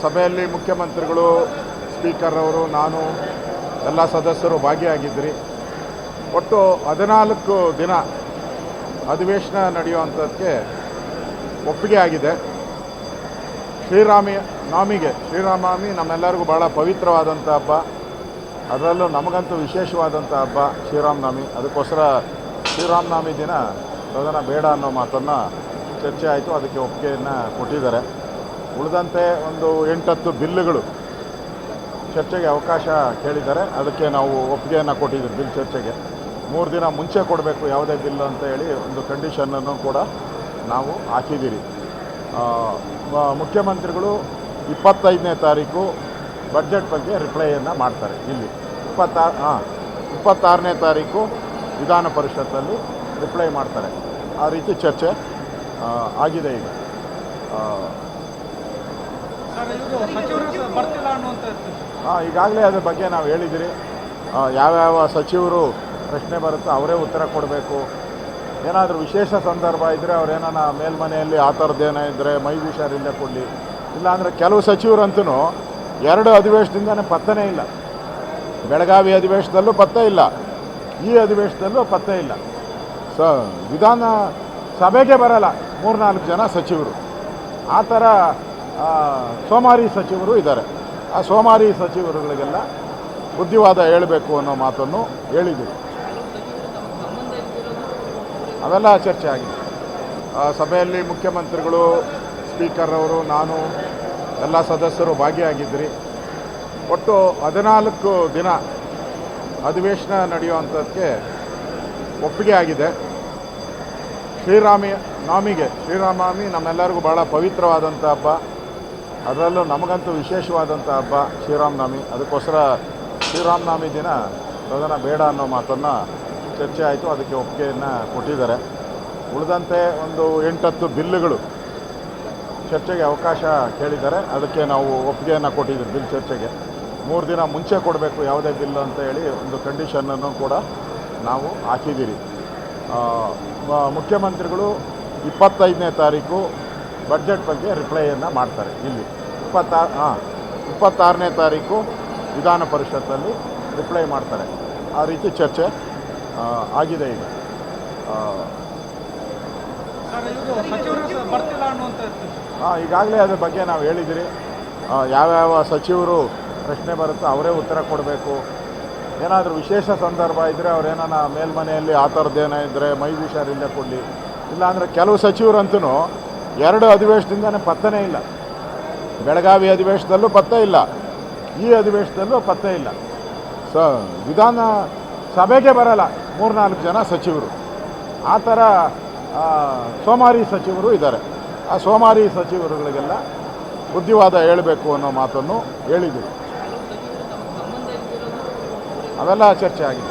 ಸಭೆಯಲ್ಲಿ ಮುಖ್ಯಮಂತ್ರಿಗಳು, ಸ್ಪೀಕರ್ ಅವರು, ನಾನು ಎಲ್ಲ ಸದಸ್ಯರು ಭಾಗಿಯಾಗಿದ್ರಿ. ಒಟ್ಟು 14 ದಿನ ಅಧಿವೇಶನ ನಡೆಯುವಂಥದ್ದಕ್ಕೆ ಒಪ್ಪಿಗೆ ಆಗಿದೆ. ಶ್ರೀರಾಮನವಮಿ ನಮ್ಮೆಲ್ಲರಿಗೂ ಭಾಳ ಪವಿತ್ರವಾದಂಥ ಹಬ್ಬ. ಅದರಲ್ಲೂ ನಮಗಂತೂ ವಿಶೇಷವಾದಂಥ ಹಬ್ಬ ಶ್ರೀರಾಮನವಮಿ. ಅದಕ್ಕೋಸ್ಕರ ಶ್ರೀರಾಮನವಮಿ ದಿನ ಸದನ ಬೇಡ ಅನ್ನೋ ಮಾತನ್ನು ಚರ್ಚೆ ಆಯಿತು. ಅದಕ್ಕೆ ಒಪ್ಪಿಗೆಯನ್ನು ಕೊಟ್ಟಿದ್ದಾರೆ. ಉಳಿದಂತೆ ಒಂದು 8-10 ಬಿಲ್లుಗಳು ಚರ್ಚೆಗೆ ಅವಕಾಶ ಕೇಳಿದ್ದಾರೆ. ಅದಕ್ಕೆ ನಾವು ಒಪ್ಪಿಗೆಯನ್ನು ಕೊಟ್ಟಿದ್ದೀವಿ. ಬಿಲ್ ಚರ್ಚೆಗೆ 3 ದಿನ ಮುಂಚೆ ಕೊಡಬೇಕು ಯಾವುದೇ ಬಿಲ್ ಅಂತ ಹೇಳಿ ಒಂದು ಕಂಡೀಷನನ್ನು ಕೂಡ ನಾವು ಹಾಕಿದ್ದೀರಿ. ಮುಖ್ಯಮಂತ್ರಿಗಳು 25ನೇ ತಾರೀಕು ಬಡ್ಜೆಟ್ ಬಗ್ಗೆ ರಿಪ್ಲೈಯನ್ನು ಮಾಡ್ತಾರೆ. ಇಲ್ಲಿ 26ನೇ ತಾರೀಕು ವಿಧಾನ ಪರಿಷತ್ತಲ್ಲಿ ರಿಪ್ಲೈ ಮಾಡ್ತಾರೆ. ಆ ರೀತಿ ಚರ್ಚೆ ಆಗಿದೆ. ಈಗ ಈಗಾಗಲೇ ಅದ್ರ ಬಗ್ಗೆ ನಾವು ಹೇಳಿದಿರಿ. ಯಾವ್ಯಾವ ಸಚಿವರು ಪ್ರಶ್ನೆ ಬರುತ್ತೋ ಅವರೇ ಉತ್ತರ ಕೊಡಬೇಕು. ಏನಾದರೂ ವಿಶೇಷ ಸಂದರ್ಭ ಇದ್ದರೆ ಅವ್ರೇನ ಮೇಲ್ಮನೆಯಲ್ಲಿ ಆ ಥರದ್ದೇನೋ ಇದ್ದರೆ ಮೈ ಹುಷಾರಿಲ್ಲೇ ಕೊಡಲಿ. ಇಲ್ಲಾಂದರೆ ಕೆಲವು ಸಚಿವರಂತೂ 2 ಅಧಿವೇಶನದಿಂದನೇ ಪತ್ತನೇ ಇಲ್ಲ. ಬೆಳಗಾವಿ ಅಧಿವೇಶನದಲ್ಲೂ ಪತ್ತೆ ಇಲ್ಲ, ಈ ಅಧಿವೇಶನದಲ್ಲೂ ಪತ್ತೆ ಇಲ್ಲ. ವಿಧಾನ ಸಭೆಗೆ ಬರಲ್ಲ 3-4 ಜನ ಸಚಿವರು. ಆ ಥರ ಸೋಮಾರಿ ಸಚಿವರು ಇದ್ದಾರೆ. ಆ ಸೋಮಾರಿ ಸಚಿವರುಗಳಿಗೆಲ್ಲ ಬುದ್ಧಿವಾದ ಹೇಳಬೇಕು ಅನ್ನೋ ಮಾತನ್ನು ಹೇಳಿದರು. ಅವೆಲ್ಲ ಚರ್ಚೆ ಆಗಿದೆ. ಸಭೆಯಲ್ಲಿ ಮುಖ್ಯಮಂತ್ರಿಗಳು, ಸ್ಪೀಕರ್ ಅವರು, ನಾನು ಎಲ್ಲ ಸದಸ್ಯರು ಭಾಗಿಯಾಗಿದ್ರಿ. ಒಟ್ಟು 14 ದಿನ ಅಧಿವೇಶನ ನಡೆಯುವಂಥದ್ದಕ್ಕೆ ಒಪ್ಪಿಗೆ ಆಗಿದೆ. ಶ್ರೀರಾಮನವಮಿ ನಮ್ಮೆಲ್ಲರಿಗೂ ಭಾಳ ಪವಿತ್ರವಾದಂಥ ಹಬ್ಬ. ಅದರಲ್ಲೂ ನಮಗಂತೂ ವಿಶೇಷವಾದಂಥ ಹಬ್ಬ ಶ್ರೀರಾಮನವಮಿ. ಅದಕ್ಕೋಸ್ಕರ ಶ್ರೀರಾಮನವಮಿ ದಿನ ಸದನ ಬೇಡ ಅನ್ನೋ ಮಾತನ್ನು ಚರ್ಚೆ ಆಯಿತು. ಅದಕ್ಕೆ ಒಪ್ಪಿಗೆಯನ್ನು ಕೊಟ್ಟಿದ್ದಾರೆ. ಉಳಿದಂತೆ ಒಂದು 8-10 ಬಿಲ್లుಗಳು ಚರ್ಚೆಗೆ ಅವಕಾಶ ಕೇಳಿದ್ದಾರೆ. ಅದಕ್ಕೆ ನಾವು ಒಪ್ಪಿಗೆಯನ್ನು ಕೊಟ್ಟಿದ್ದೀವಿ. ಬಿಲ್ ಚರ್ಚೆಗೆ 3 ದಿನ ಮುಂಚೆ ಕೊಡಬೇಕು ಯಾವುದೇ ಬಿಲ್ ಅಂತ ಹೇಳಿ ಒಂದು ಕಂಡೀಷನನ್ನು ಕೂಡ ನಾವು ಹಾಕಿದ್ದೀರಿ. ಮುಖ್ಯಮಂತ್ರಿಗಳು 25ನೇ ತಾರೀಕು ಬಡ್ಜೆಟ್ ಬಗ್ಗೆ ರಿಪ್ಲೈಯನ್ನು ಮಾಡ್ತಾರೆ. ಇಲ್ಲಿ 26ನೇ ತಾರೀಕು ವಿಧಾನ ಪರಿಷತ್ತಲ್ಲಿ ರಿಪ್ಲೈ ಮಾಡ್ತಾರೆ. ಆ ರೀತಿ ಚರ್ಚೆ ಆಗಿದೆ. ಈಗ ಈಗಾಗಲೇ ಅದ್ರ ಬಗ್ಗೆ ನಾವು ಹೇಳಿದಿರಿ. ಯಾವ್ಯಾವ ಸಚಿವರು ಪ್ರಶ್ನೆ ಬರುತ್ತೋ ಅವರೇ ಉತ್ತರ ಕೊಡಬೇಕು. ಏನಾದರೂ ವಿಶೇಷ ಸಂದರ್ಭ ಇದ್ದರೆ ಅವ್ರೇನ ಮೇಲ್ಮನೆಯಲ್ಲಿ ಆ ಥರದ್ದೇನೋ ಇದ್ದರೆ ಮೈ ಹುಷಾರಿಲ್ಲೇ ಕೊಡಲಿ. ಇಲ್ಲಾಂದರೆ ಕೆಲವು ಸಚಿವರಂತೂ 2 ಅಧಿವೇಶನದಿಂದನೇ ಪತ್ತನೇ ಇಲ್ಲ. ಬೆಳಗಾವಿ ಅಧಿವೇಶನದಲ್ಲೂ ಪತ್ತೆ ಇಲ್ಲ, ಈ ಅಧಿವೇಶನದಲ್ಲೂ ಪತ್ತೆ ಇಲ್ಲ. ವಿಧಾನ ಸಭೆಗೆ ಬರಲ್ಲ 3-4 ಜನ ಸಚಿವರು. ಆ ಥರ ಸೋಮಾರಿ ಸಚಿವರು ಇದ್ದಾರೆ. ಆ ಸೋಮಾರಿ ಸಚಿವರುಗಳಿಗೆಲ್ಲ ಬುದ್ಧಿವಾದ ಹೇಳಬೇಕು ಅನ್ನೋ ಮಾತನ್ನು ಹೇಳಿದರು. ಅವೆಲ್ಲ ಚರ್ಚೆ ಆಗಿದೆ.